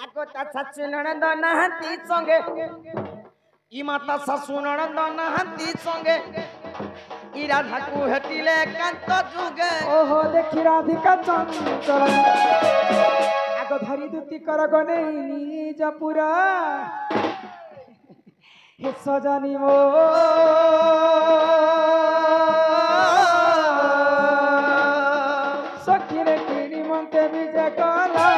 आगो ता ससु ननद नहती संगे ई माता ससु ननद नहती संगे ई राधा को हेतिले कांत जुगे ओहो देखी राधिका चंचल आगो धरी दुती कर गने निज पुरा हे सजनी मो सखीरे किणी मते विजय कला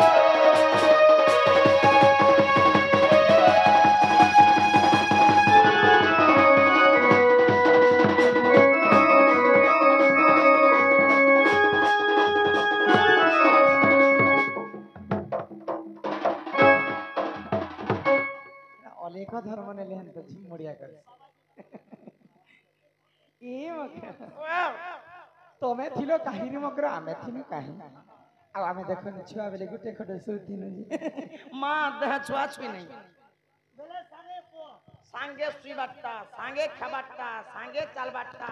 अलेख धर्म ने लेहन तो झिमुड़िया कर ए मकर तमे थिलो काहिनी मकर आमे थिनु काहि आ आमे देखन छुआ बेले गुटे खडे सुतिनु जी मां देह छुआ छुई नहीं सांगे सुई बाट्टा सांगे खाबाट्टा सांगे चाल बाट्टा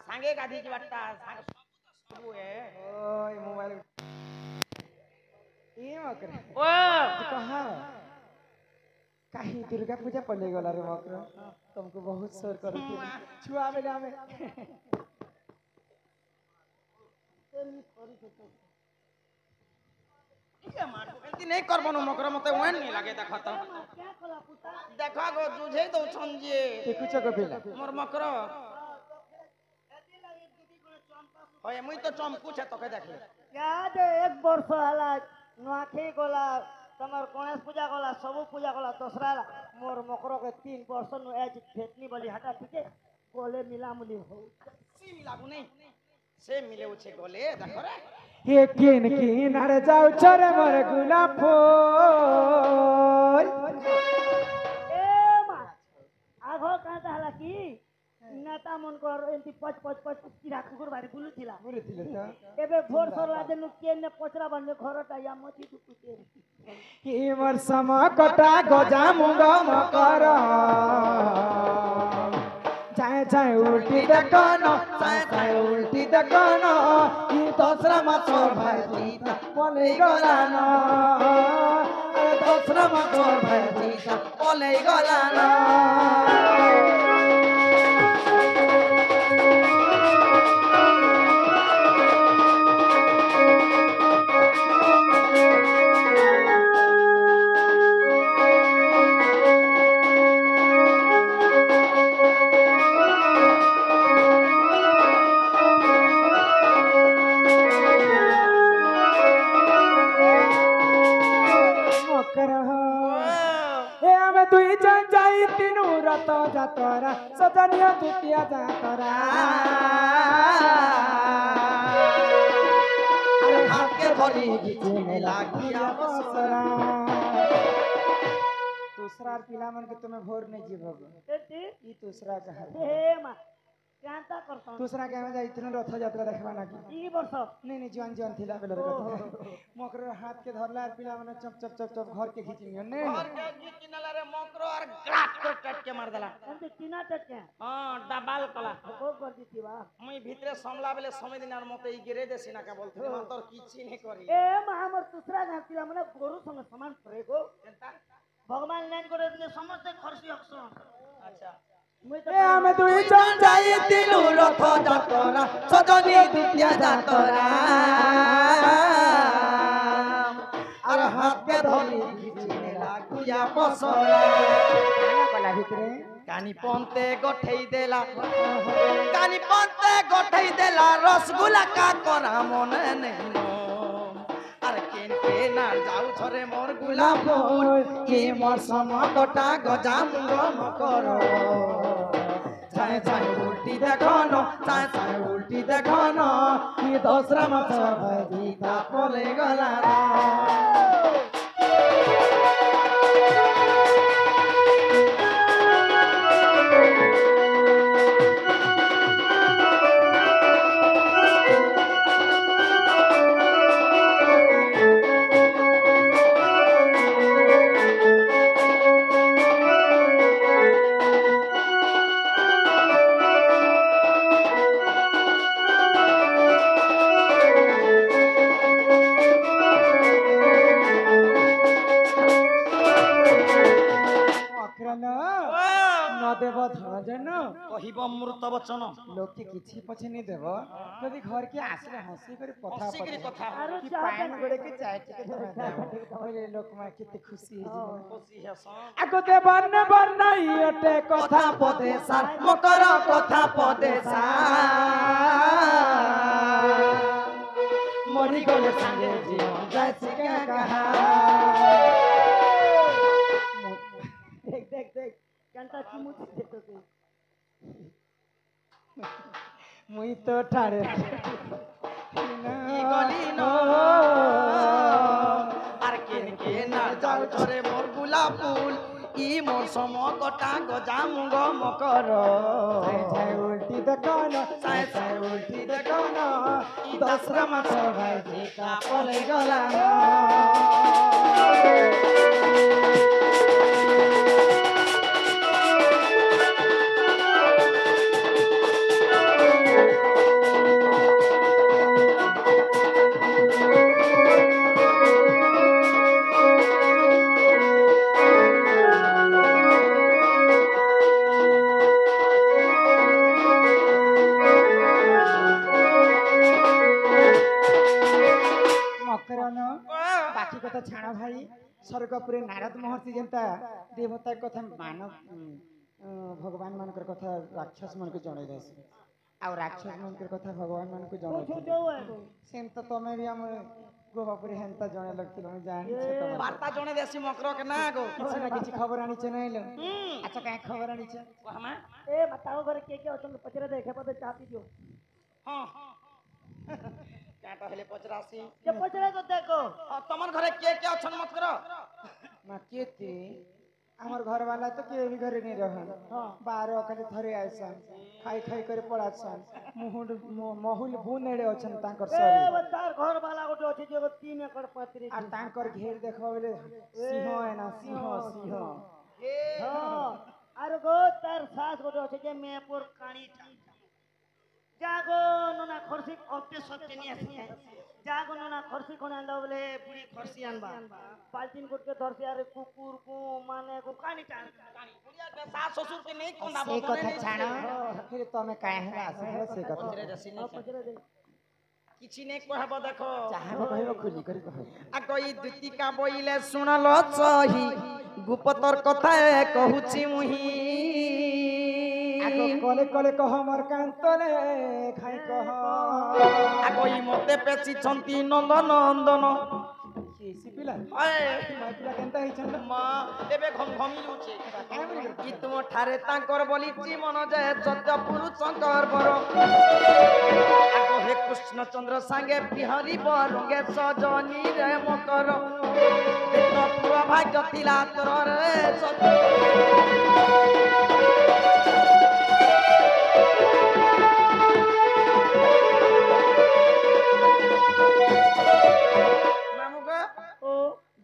सांगे गाधी की बाट्टा सब है ओय मोबाइल ए मकर ओ कहा काहे दुर्गा पूजा पड़े गला रे मकर तुमको बहुत शोर करती छुआ बेले आमे ये मार एंती नहीं करबनो मकर मते ओन नहीं लागे देखा तो देखा गो जुझे दो छंजे ते कुछ को बेला मोर मकर होय मुई तो चमकू छे तके देखले याद एक वर्ष हला नुआखी गला तमर गणेश पूजा गला सब पूजा गला दसरा मोर मकर के 3 वर्ष नु एज भेटनी बोली हटा ठीके गोले मिला मुली हो सी मिलाबू नहीं से मिले उछे गोले देखो रे हे किन किन अरे जाऊ चरे मोर गुलाब फूल ए मा आघो काटा हला की नेता मन कर एंती पच पच पच किरा कुकुर बारी बुलुथिला बुलुथिले त एबे भोर सरला देनु केने पचरा बन्ने घरटा या मची दुकुते हे मोर सम कटा गजा मुंग मकर चाहे चाहे उल्टी देखनो चाहे चाहे उल्टी देखनो ई दसरा माछर भाजी पले गलानो अरे दसरा माछर भाजी पले गलाना तुई जाई तीनू रत जातरा सजनिया दुतिया जातरा अरे हाथ के धरी घिचने लागिया बसरा दूसरा पिला मन के तुम्हें भोर नहीं जीवब ई दूसरा कहा हे मा कांता करता दूसरा के में जाई तीनू रथ यात्रा देखबा ना की ई वर्ष नहीं जवान जवान थिला बेलर कथा मकर हाथ के धरला पिला मन चप चप चप चप घर के खींचियो ने घर के खींचनला रे मकरो और ग्राट को टट के मार देला अंत तीना टटके हां डबाल कला को कर दीती बा मुई भीतरे समला बेले समय दिन और मते ई गिरे देसी ना का बोलथि मातर किछि नहीं करी ए मा हमर दूसरा घातिला मने गोरु संग समान परेगो भगवान लाइन करे दिले समस्त खर्ची हकसो अच्छा ए हमें दुई चल जाई तीनू रथ जातरा सजनी दुतिया जातरा और हाथ के धरी घिचने लागिया बसरा कला भितरे कानी पंते गठेई देला कानी पंते गठेई देला रसगुल्ला का करा मन नहीं अरे केन के ना जाऊ छरे मोर गुलाब फूल ये मोर समकटा गजा मुंग मकर चाहे चाहे उल्टी देखनो चाहे चाहे उल्टी देखनो ये दसरा मत भाई का पले गला দেব ধন জন্য কহিব অমৃত বচন লোকে କିଛି ପଛେ ନି ଦେବ ଯଦି ଘର କେ ଆସିଲେ ହସି କରି କଥା ହସିକିରି କଥା ଆରୁ କି ଚାହା ପାଣି ଗୋଡେ କି ଚାय ଟିକେ ତମେ କହିଲେ ଲୋକମା କେତେ ଖୁସି ହେଇଯିବ ଖୁସି ହେସନ୍ ଆଗ ଦେବନ ବନାଇ ଅଟେ କଥା ପଦେ ସାର ମକର କଥା ପଦେ ମରି ଗଲେ ସାଙ୍ଗେ ଜୀବନ ଯାଉଛି କାହା দেখ দেখ দেখ কেনটা চুমুচি দেখতে মুই তো ঠাড়ে গলি ন আর কেন কে না যাও ধরে মোর গোলাপ ফুল ই মৌসম কটা গজা মুগ মকর ছাই উল্টি দেখন ছাই ছাই উল্টি দেখন ই দশরা মাস ভাই জিকা পলে গলা बाकी कथा छाड़ा भाई स्वर्गपुरे नारद महर्षि जेंता देवता कथा मानव भगवान मानकर कथा राक्षस मन को जणे देस आ राक्षस मन कर कथा भगवान मन को जणे सेम तो तमे भी हम गोबापुरे हेंता जणे लगतिल हम जान छे तमे वार्ता जणे देसी मकर के ना गो किछ ना किछ खबर आनी छे नै लो अच्छा काय खबर आनी छे कहमा ए बताओ घरे के अछन पचरे देखे पते चाहती दियो हां काटा हेले पचरासी के पचरे तो देखो तमन घरे के अछन मत करो ना केते हमर घर वाला तो के भी घरे नहीं रहन बाहर अकले थरे आइसन खाई खाई करे पड़ासन मुहुड महुल बुनेड़े अछन तांकर ए सरी बतार घर वाला गोटे अछि जे 3 एकड़ पत्री आ तांकर घेर देखबा बेले सिंह है ना सिंह सिंह हां आरो गो तार सास गोटे अछि जे मेपुर काणी जागो नना खरसी अटे सटे नि आसी जागो नना खरसी कोन आंदा बोले बुढ़ी खरसी आनबा पाल्टिन गुट के धरसी आरे कुकुर को माने को काणी बुढ़िया के सास ससुर के नहीं कोंदा से कथा छाड़ फिर तमे काहे हला आसे से कथा पचरे जसी नहीं पचरे दे किछि ने कहबो देखो चाहबो कहबो खुली करी कह आ कोई द्वितीका बोइले सुनलो सही गुप्तर कथा कहूची मुही आगो कले कले कह मोर कांतने खाई कह आ कोई मते पेची छंती नंद नंदन केसी पिला हाय माय पिला केनता हि छन मा एबे घम घमी लुचे काहे बोली कि तुम ठारे तांकर बोलीची मन जय सत्य पुरुष शंकर बर आगो हे कृष्ण चंद्र संगे बिहारी बरंगे सजनी रे मकर देखो पूरा भाग्य थिला तोर रे सत्य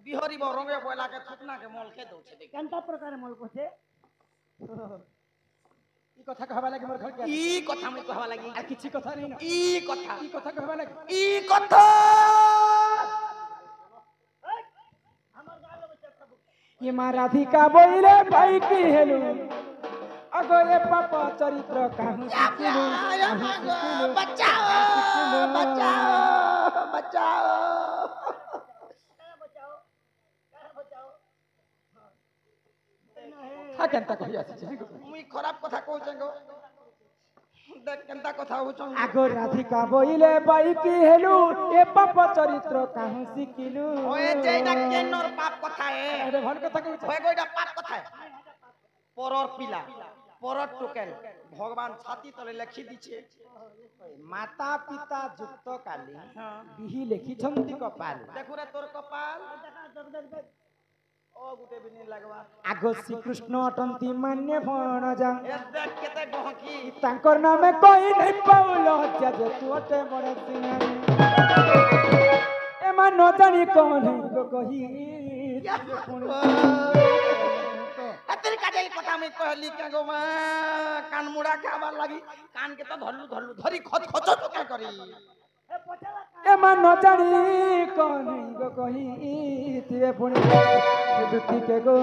बिहारी बरंगे बोला के थुकना के मोल के दो छे देख केनता प्रकार मोल कोछे ई कथा कहबा लागि मोर घर के ई कथा मैं कहबा लागि आ किछि कथा नहीं ना ई कथा कहबा लागि ई कथा हमर गाल में चक्कर ये मां राधिका बोइले भाई की हेलु अगो ये पापा चरित्र काहू सिकिलु बचाओ बचाओ बचाओ हा केनता कहि आछि मुई खराब कथा कहू चंगो देख केनता कथा हो चंगो आगो राधिका बोइले भाई की हेलु ये पापा चरित्र काहू सिकिलु ओए जेडा केनर पाप कथा है अरे भल कथा कहू होय गोइडा पाप कथा है परर पिला परर टोकेल भगवान छाती तले लिखि दिछे माता पिता जुक्त काली बिही लेखि छंती कपाल देखु रे तोर कपाल ओ गुटे बिनी लगवा आगो श्री कृष्ण अटंती मान्य भणजा ए देख केते गहकी तांकर नामे कोई नहीं पाउलो हत्या जे तू अटे बड़े सिंहारी ए मा न जानी कौन है को कही तेरी काजल कथा में कहली के गो मा कान मुड़ा खाবার লাগি कान के तो धरलू धरी खच खच तो क्या करी ए मा न जानी कौन है को कही तिरे पुणी दुती के गो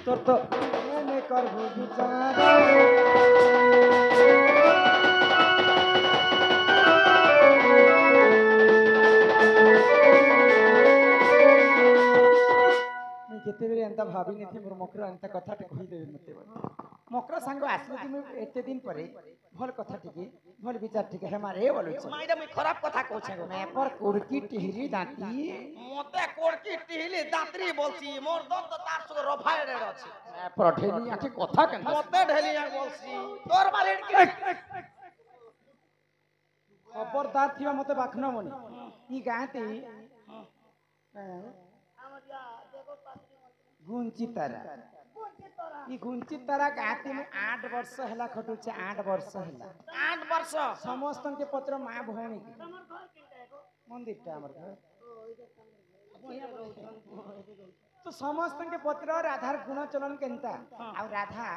তোর তো এনে করবো বিচার मुझे केतेबेले एंता भाभी नहीं थी मोर मकर एंता कथा टे कहि देबे मते मकर संग आसले कि मैं एते दिन परे भल कथा टिके भल विचार टिके हमारे बोलु छ माइडा मुई खराब कथा कहछे गो मैं पर कुड़की टिहरी दांती मते कोड़की टिहली दात्री बोलसी मोर दंत तार सुग रफाय रे अछि मैं पर ढेली आके कथा केन मते ढेलिया बोलसी तोर बारे के खबरदार थियो मते बाखना मनी ई गाते আমাদিয়া দেখো পাত্রী गुंची तारा ई गुंची तारा गाते में 8 वर्ष हला खटु छ 8 वर्ष हला 8 वर्ष समस्त के पत्र मां भौणी के তোমার ঘর কিনতে গো मंदिर टा हमर घर तो समस्त के पत्र और आधार गुण चलन केनता और राधा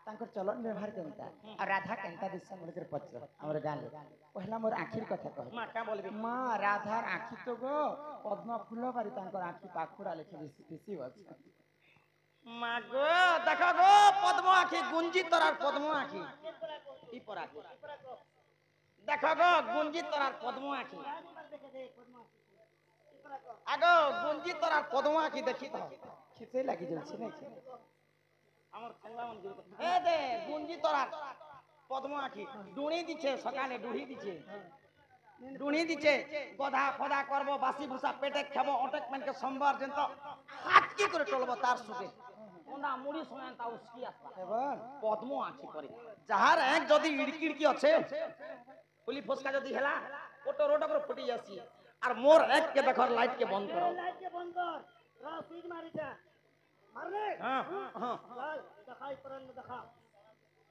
तांकर चलन व्यवहार केनता और राधा केनता दिस हमर पत्र हमर गाले पहला मोर आखिर कथा कह मां का बोलबी मां राधा आखि तो गो पद्म फूल बारी तांकर आखि पाखुड़ा लेखे बेसी अछि मां गो देखो गो पद्म आखी गुंजी तोरार पद्म आखी ई परा देखो गो गुंजी तोरार पद्म आखी आगो गुंजी तोरार पद्म आखी देखी तो खिसे लागि जलछि नै আমার খাইলাম এ দে গুঞ্জি তোরা পদ্ম আঁকি ডুড়ি দিছে সকালে ডুড়ি দিছে ডুড়ি দিছে গধা ফদা করব বাসি ভুসা পেটে খাবো অটেকমেন্টকে সোমবার দিন তো হাত কি করে চলবো তার সুখে ওনা মুড়ি শোনান তা উস্কি আসবা এবার পদ্ম আঁকি করে যাহার এক যদি ইড়কিড়কি আছে পুলি ফসকা যদি হেলা ওটো রোড করে ফুটি যাসি আর মোর এক কে দেখর লাইট কে বন্ধ করো লাইট কে বন্ধ কর রা সুইচ মারি যা মারলে हां हां চল দেখাই পরন দেখা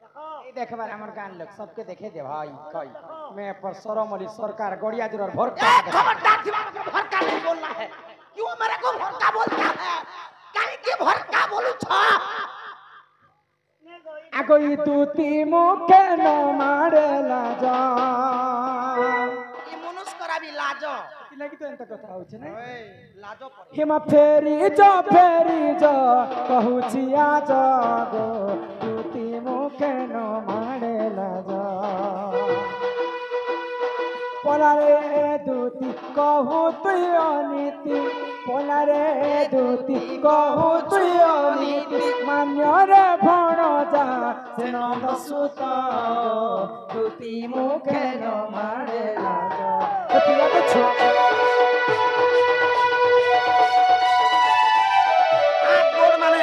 দেখো এই দেখবার আমার গান লোক सबके देखे दे भाई कई मैं पर सरम अली सरकार गड़िया जरूर भर खबरदार दिमाग में भड़का नहीं बोलना है क्यों मेरे को भड़का बोलता है काहे के भड़का बोलू छा নে গো आगो ई तुती मुखे न मारेला जा ये मनुष्य करा भी लाजो कि लागि तो एंत कथा होछ नै ओए लाजो पर हिमा फेरी जा कहूछि आज गो तुती मुखे न मारेला जा पोलारे दूती कहू तुई अनीति पोलारे दूती कहू तुई अनीति मान्य रे भण जा से नंद सुत दूती मुखे न मारेला जा पिला तो छुआ हाथ गोड़ माने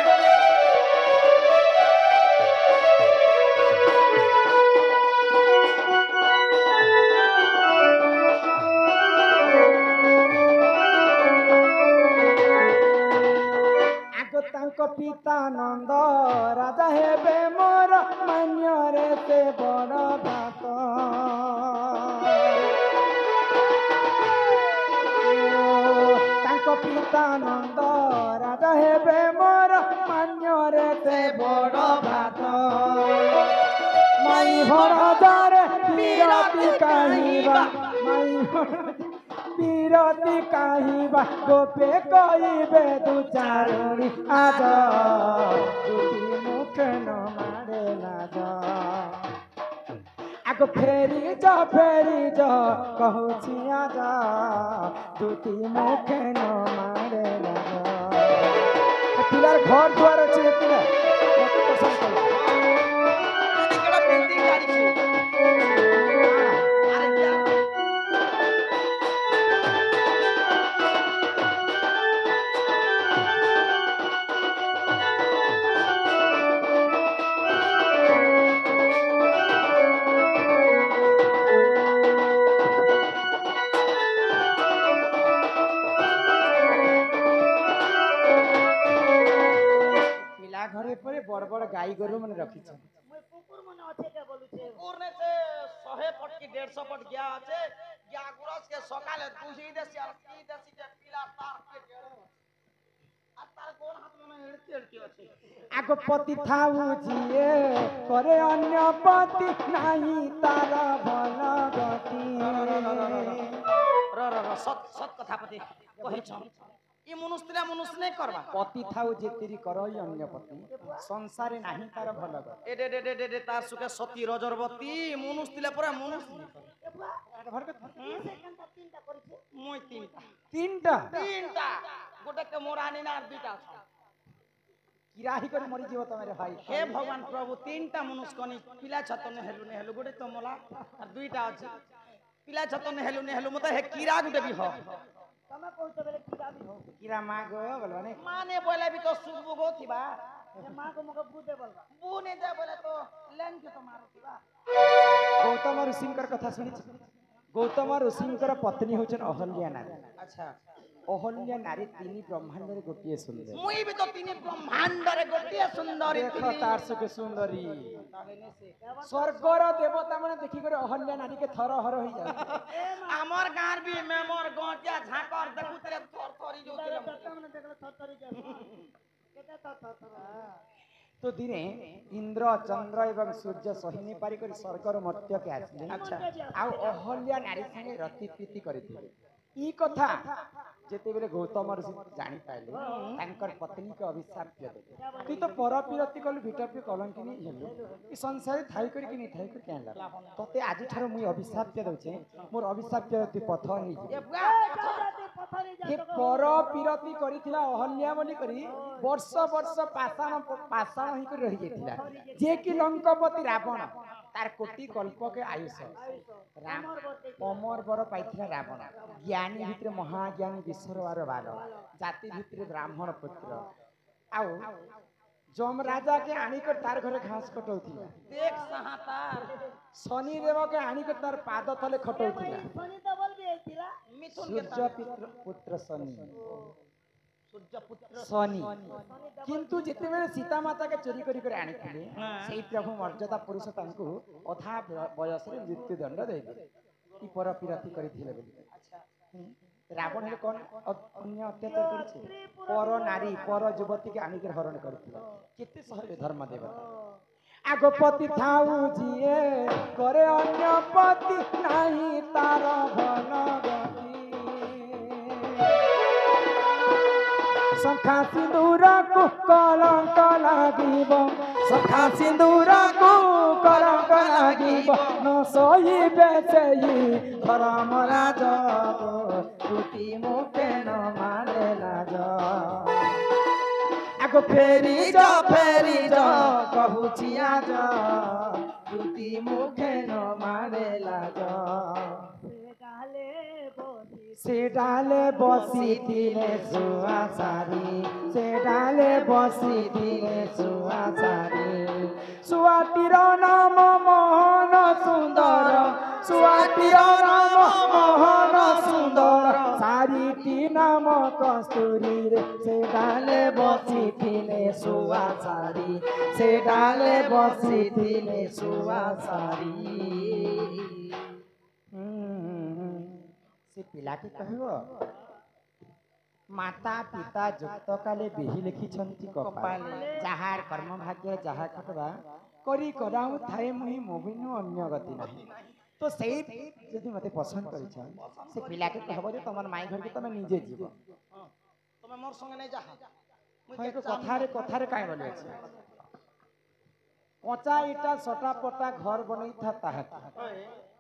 आगो तांको पिता नंद राजा हेबे मोर मान्य रे से बड़ बात तांको पिता नंद राजा हेबे मोर मान्य रे से बड़ बात माई भरदारे पीरती काहिबा माई पीरती काहिबा गोपे कहिबे दु चारुणी आज दुती मुख न मारे लाज आगो फेरी जा कहूछि आज दुती मुख न मारे लाज पिलार घर द्वार अछि पिला पसंद कर निकड़ा पेंटिंग गाड़ी छे अरे क्या पिला घरे परे बड़ बड़ गाई गोरु मन रखी छ মই কুকুর মনে আছে কে বলুছে কুকুরনে সে 100 फट की 150 फट गया আছে গিয়া গুরস के সকালে দুই দেশি আর কি দেশি যে পিলা তার के আর তার কোন হাত মনে এড়তে এড়তে আছে आगो पति थाऊ जिए करे अन्य पति नाही तार भल गति र सत सत कथा पति कहि छ ଇ ମନୁଷ୍ୟଟା ମନୁଷ୍ୟ ନାଇଁ କରବା ପତି ଥାଉ ଯେତିରି କରଇ ଅନ୍ୟ ପତି ସଂସାରେ ନାହିଁ ତାର ଭଲ କର এডে ডে ডে ডে ডে তার সুখে সতী রজরবতী মনুষ দিলে পরে মনুষ তিনটা করেছে মই তিনটা তিনটা তিনটা গোটে কে মোর আনি না আর দুইটা আছে কিরাহি করে মরি জীব তোমারে ভাই হে ভগবান প্রভু তিনটা মনুষ কনি পিলা ছতন হেলু নে হেলু গোটে তো মোলা আর দুইটা আছে পিলা ছতন হেলু নে হেলু মতে হে কিরা গুটে বি হ તમે કહું તો બેલે કીડા બી હો কিরা মা গো বলবা নে মানে বলে বি তো সুবু গো থিবা એ માં કો મકે બુદે બોલবা বু নে দে বলে তো লেন কে তো মারু থিবা গৌতম ঋষিঙ্কর কথা শুনিছ গৌতম ঋষিঙ্কর পত্নী হচ্ছেন অহল্যা নারী আচ্ছা অহল্যা নারী তিনি ব্রহ্মাণ্ডের গোটিয়ে সুন্দর মুই বি তো তিনি ব্রহ্মাণ্ডরে গোটিয়ে সুন্দরী দেখো তিনি তার সুখে সুন্দরী স্বর্গর দেবতা মানে দেখি করে অহল্যা নারীকে থর হর হয়ে যায় আমার গাঁর বি মেমর গঁটিয়া ঝাঁকর দেখুতরে থর থরি যাউতরে તમને দেখલે થતરી જાય કેતા થતર তো দিনে ইন্দ্র চন্দ্র এবং সূর্য সহিনী পারি করে স্বর্গর মর্ত্যকে আসলে আচ্ছা ଆଉ ଅହଲ୍ୟା ନାରୀ ସାଙ୍ଗେ ରତି ପ୍ରୀତି କରିଥିଲେ ଇ କଥା ଯେତେବେଳେ ଗୌତମ ଋଷି ଜାଣିପାରିଲେ ତାଙ୍କର ପତ୍ନୀকে ଅଭିଶାପ ଦେଲେ তুই তো পর বিরতি কলু বিটপি কলঙ্কিনী হেলু ই সংসারে থাই করি কি নি থাই করি কেন লাভ ততে আজি ঠার মুই অভিশাপ দে দউছে মোর অভিশাপ দে তুই পথর হই এ বুয়া પથરી ଏ ପର ବିରତି କରିଥିଲା ଅହଲ୍ୟା ବୋଲି କରି ବର୍ଷ ବର୍ଷ ପାଷାଣ ହିଁ କରି ରହିଯାଇଥିଲା ଯେ କି ଲଙ୍କପତି ରାବଣ ତାର କୋଟି କଳ୍ପକେ ଆୟୁଷ ଅମର ବର ପାଇଥିଲା ରାବଣ ଜ୍ଞାନୀ ଭିତରେ ମହାଜ୍ଞାନୀ ବିଶ୍ୱର ବାର ଜାତି ଭିତରେ ବ୍ରାହ୍ମଣ ପୁତ୍ର ଆଉ ଯମ ରାଜାକେ ଆଣିକରି ତାର ଘରେ ଘାସ କଟଉଥିଲା দেখ সাহাতার ଶନି ଦେବକେ ଆଣିକରି ତାର ପାଦ ତଳେ ଖଟଉଥିଲା શનિ તો બોલ બી આઈલા মিথুন কে ସୂର୍ଯ୍ୟ ପୁତ୍ର ଶନି সূর্য পুত্র ଶନି କିନ୍ତୁ ଯେତେବେଳେ ସୀତା ମାତାକେ ଚୋରି କରି କରି ଆଣିଥିଲେ ସେଇ ପ୍ରଭୁ ମର୍ଯ୍ୟାଦା ପୁରୁଷ ତାଙ୍କୁ ଅଧା ବୟସରେ ମୃତ୍ୟୁ ଦଣ୍ଡ ଦେଇଦେଲେ କି ପର ପିରତି କରିଥିଲେ ବୋଲି ରାବଣ ହେଲେ କଣ ଅନ୍ୟ ଅତ୍ୟାଚାର କରିছে ପର ନାରୀ ପର ଯୁବତୀকে ଆଣିକି ହରଣ କରିଥିଲେ କେତେ ସହଜ ଧର୍ମ ଦେବତା ଆଗ ପତି ଥାଉ ଯିଏ କରେ ଅନ୍ୟ ପତି ନାହିଁ ତାର ଭଲ ଗତି ସଖା ସିନ୍ଦୁରକୁ କଳଙ୍କ ଲାଗିବ ସଖା ସିନ୍ଦୁରକୁ କଳଙ୍କ ଲାଗିବ ନ ସହିବେ ସେଇ ଧର୍ମ ରାଜ ତୁତି ମୁଖେ ନ ମାରେ ଲାଜ ଆଗ ଫେରି ଯ କହୁଛି ଆଜ ତୁତି ମୁଖେ ନ ମାରେ ଲାଜ ગાલે બોલી ସେ ଡାଲେ ବସିଥିଲେ ଶୁଆ ସାରି ସେ ଡାଲେ ବସିଥିଲେ ଶୁଆ ସାରି ଶୁଆଟିର ନାମ ମୋହନ ସୁନ୍ଦର ଶୁଆଟିର ନାମ ମୋହନ ସୁନ୍ଦର ସାରିଟି ନାମ କସ୍ତୁରୀରେ ସେ ଡାଲେ ବସିଥିଲେ ଶୁଆ ସାରି ସେ ଡାଲେ ବସିଥିଲେ ଶୁଆ ସାରି ସେ ପିଲାଟି କହିବ ମାତା ପିତା ଯୁକ୍ତ କାଲେ ବିହି ଲେଖିଛନ୍ତି କପାଳେ ଯାହାର କର୍ମ ଭାଗ୍ୟ ଯାହା ଘଟବା କରି କରାଉ ଥାଏ ମୁହିଁ ମୋବିନୁ ଅନ୍ୟ ଗତି ନାହିଁ ତ ସେଇ ଯଦି ମତେ ପସନ୍ଦ କରିଛ ସେ ପିଲାଟି କହିବ ଯେ ତମର ମାଇ ଘରକୁ ତମେ ନିଜେ ଯିବ তুমি মোর সঙ্গে নাই যাহা হয়তো কথারে কাই বলে আছে কচা ইটা সটা পটা ঘর বনাইথা তাহাকে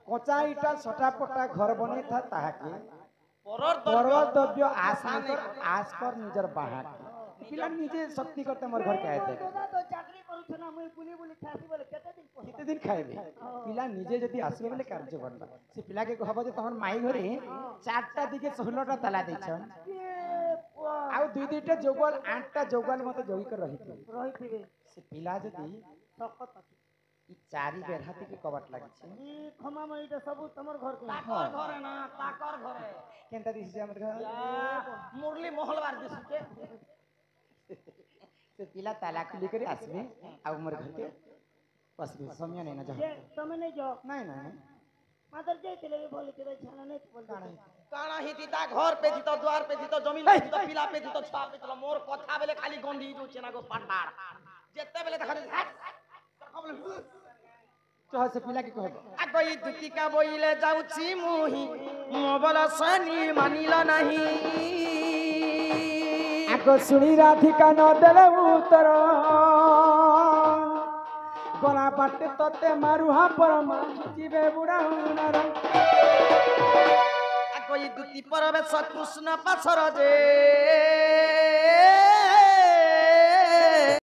কচা ইটা সটা পটা ঘর বনাইথা তাহাকে পরর পরদ্রব্য আশ কর নিজের বাহাকে পিলা নিজে শক্তি করতে মোর ঘর কে আইতে દાદા તો ચાકરી કરું છું ના મુઈ বুলি বুলি খাসি বলে কেতে দিন পড়ি কেতে দিন খাইবে পিলা নিজে যদি আসবে বলে কার্য বনবা সে পিলাকে কহব যে তোমার মাই ঘরে চারটা দিকে 16টা তালা দিছন ଆଉ ଦୁଇଟା ଯୋଗଲ 8ଟା ଯୋଗଲ মতে জড়ি করে রহিছে রহিথিবে সে পিলা যদি শকত আছে ই চারি বেড়া থেকে কবাট লাগিছে ই ক্ষমা মইটা সব তোমার ঘর কে তাকর ঘরে না তাকর ঘরে কেনটা দিছে আমার ঘর মুরলি মহলবার দিছে সে পিলা তালা খুলি করে আসবে আর মোর ঘরকে বসবে সময় নেই না যা যে তুমি নেই যাও নাই নাই নাই মাদার যাইতিলে বলি কে ছানা নেই বল কানা হিতি তা ঘর পেছি তো দ্বার পেছি তো জমিন পেছি তো পিলা পেছি তো ছুয়া পেছি তো মোর কথা বেলে খালি গন্ধি যাচ্ছে না গো পাটাড় যেতে বেলে দেখা তো সে পিলা কি কহব আগই দুতিকা বইলে যাউছি মুহি মোবল শনি মানিল নাহি ଆଗ ଶୁଣି ରାଧିକା ନ ଦେଲେ ଉତ୍ତର ଗଲା ବାଟେ ତତେ ମାରୁ ହା ପରମା ଯିବେ ବୁଢ଼ା ହୁଣାର ଆଗ ଇ ଦୁତି ପରବେଶ କୃଷ୍ଣ ପାଶର ଯେ